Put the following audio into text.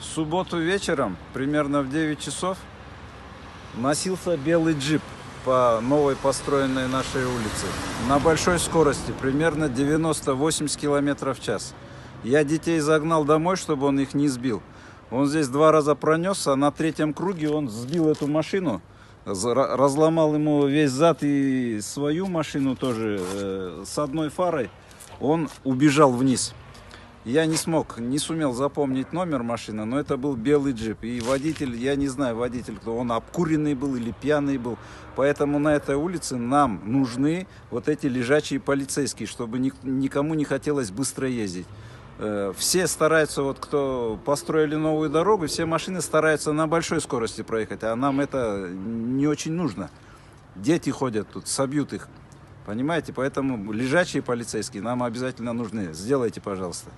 В субботу вечером, примерно в 9 часов, носился белый джип по новой построенной нашей улице на большой скорости, примерно 90-80 км в час. Я детей загнал домой, чтобы он их не сбил. Он здесь 2 раза пронесся, а на 3-м круге он сбил эту машину, разломал ему весь зад и свою машину тоже с одной фарой. Он убежал вниз. Я не сумел запомнить номер машины, но это был белый джип. И водитель, я не знаю, водитель кто, он обкуренный был или пьяный был. Поэтому на этой улице нам нужны вот эти лежачие полицейские, чтобы никому не хотелось быстро ездить. Все стараются, вот кто построили новую дорогу, все машины стараются на большой скорости проехать, а нам это не очень нужно. Дети ходят тут, собьют их. Понимаете, поэтому лежачие полицейские нам обязательно нужны. Сделайте, пожалуйста.